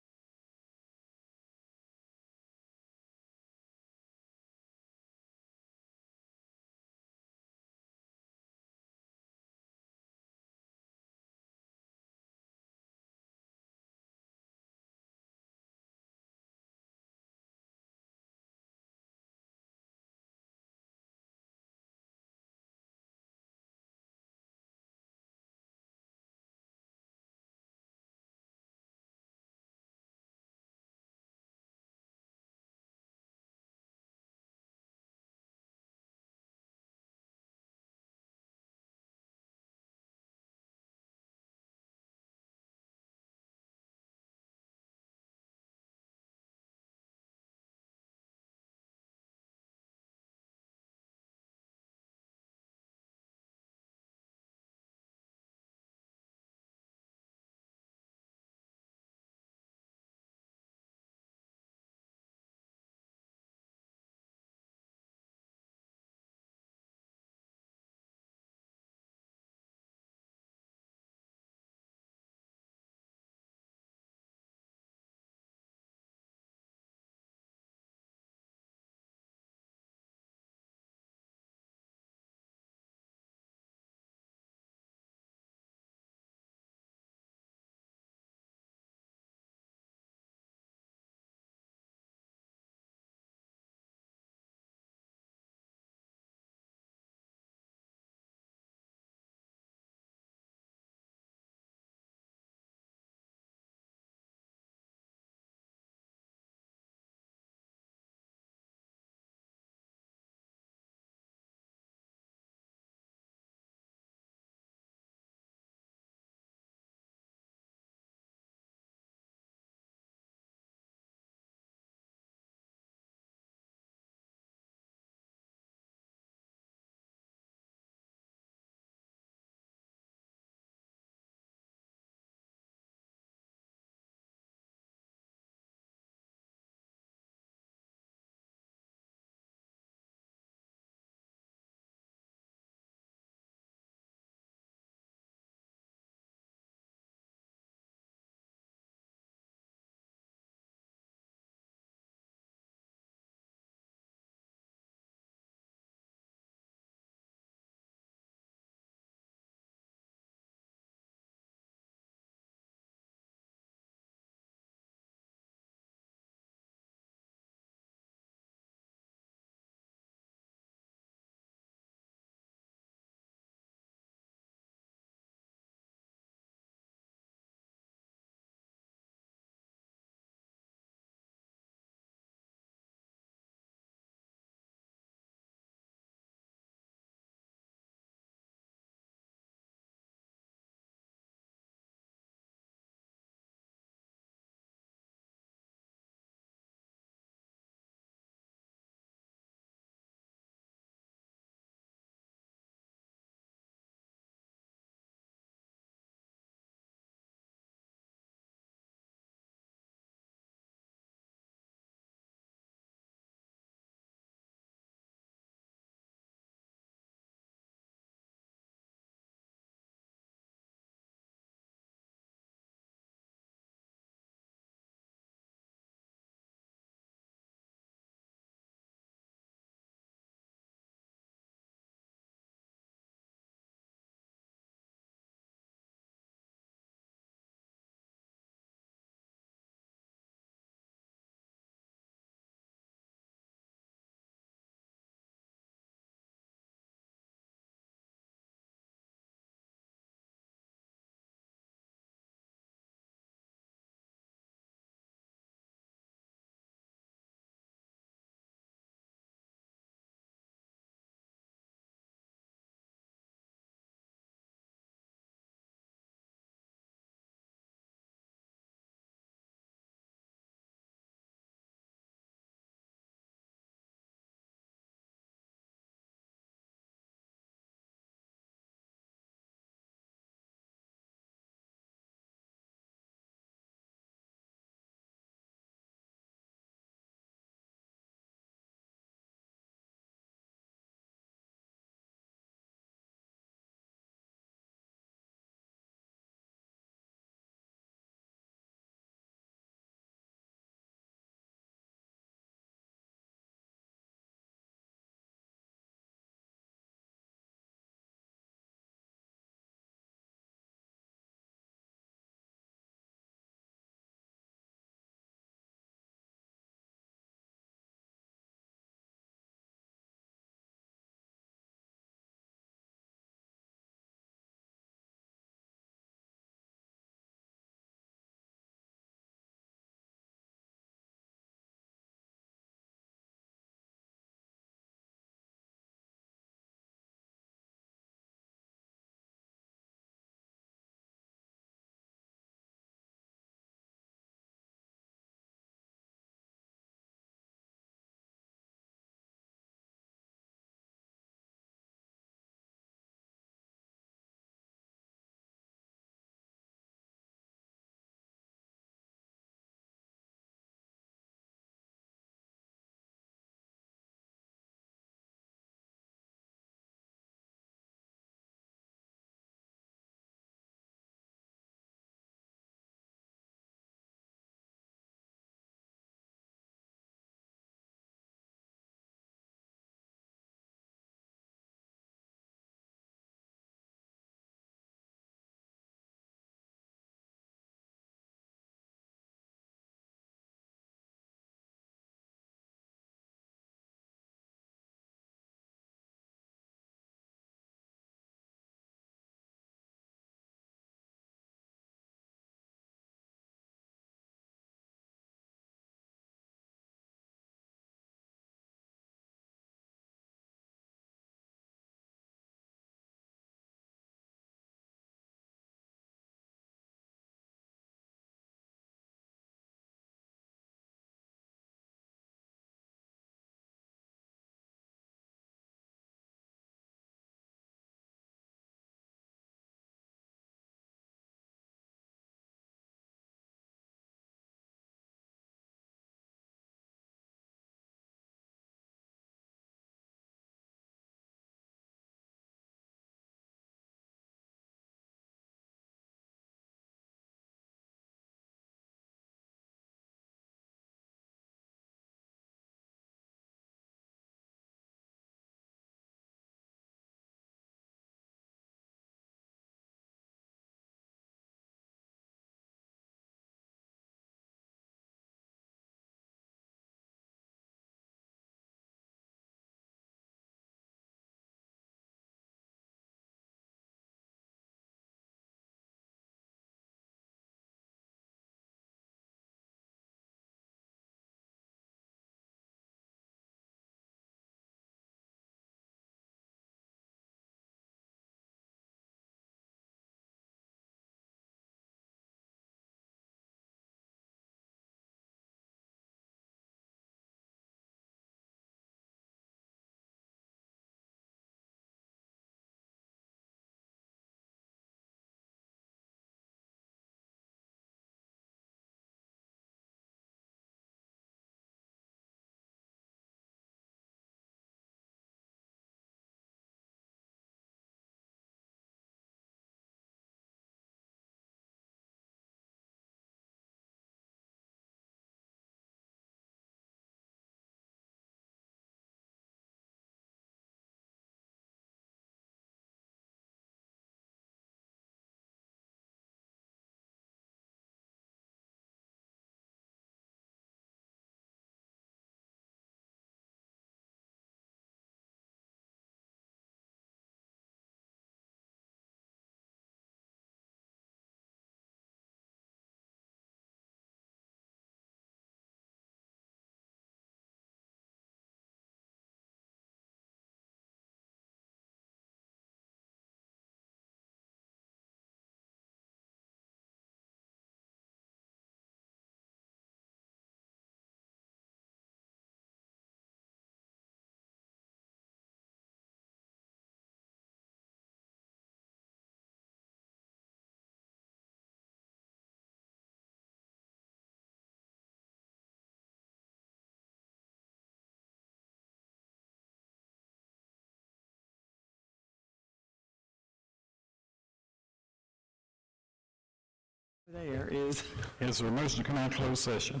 S8: There is.
S1: Is there a motion to come out of closed session?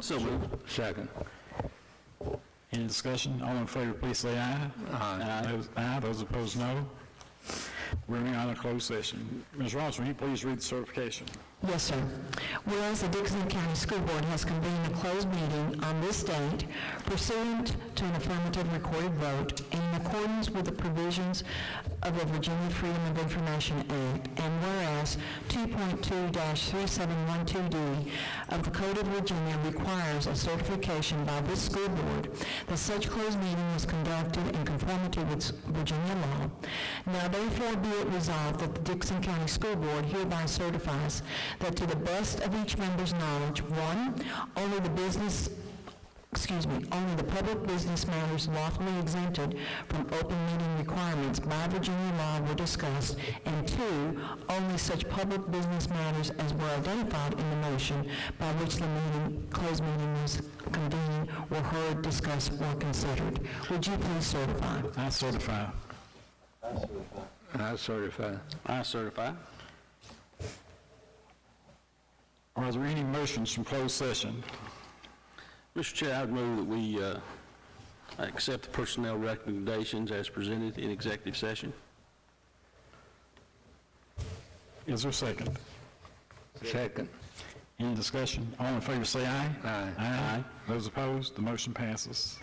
S6: So moved.
S5: Second.
S1: Any discussion? All in favor, please say aye. Aye. Those opposed, no. We're moving on to closed session. Ms. Ross, will you please read the certification?
S3: Yes, sir. Whereas the Dickinson County School Board has convened a closed meeting on this date pursuant to an affirmative recorded vote and in accordance with the provisions of the Virginia Freedom of Information Act, and whereas 2.2-3712D of the Code of Virginia requires a certification by this school board that such closed meeting was conducted in conformity with Virginia law, now therefore be it resolved that the Dickinson County School Board hereby certifies that to the best of each member's knowledge, one, only the public business matters lawfully exempted from open meeting requirements by Virginia law were discussed, and two, only such public business matters as were identified in the motion by which the closed meeting was convened were heard, discussed, or considered. Would you please certify?
S1: I certify.
S5: I certify.
S6: I certify.
S1: Are there any motions from closed session?
S6: Mr. Chair, I would move that we accept the personnel recommendations as presented in executive session.
S1: Is there a second?
S5: Second.
S1: Any discussion? All in favor, say aye.
S5: Aye.
S1: Aye. Those opposed, the motion passes.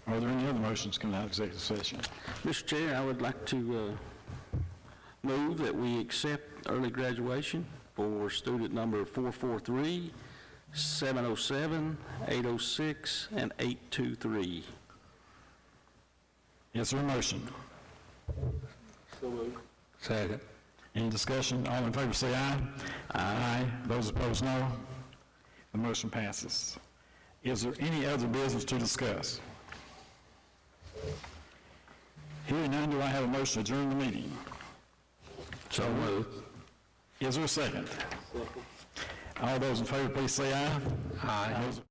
S1: Are there any other motions coming out of executive session?
S6: Mr. Chair, I would like to move that we accept early graduation for student number 443, 707, 806, and 823.
S1: Is there a motion?
S5: Second.
S1: Any discussion? All in favor say aye. Aye. Those opposed, no. The motion passes. Is there any other business to discuss? Hearing none, do I have a motion to adjourn the meeting?
S5: So moved.
S1: Is there a second? All those in favor, please say aye.
S5: Aye.
S1: Those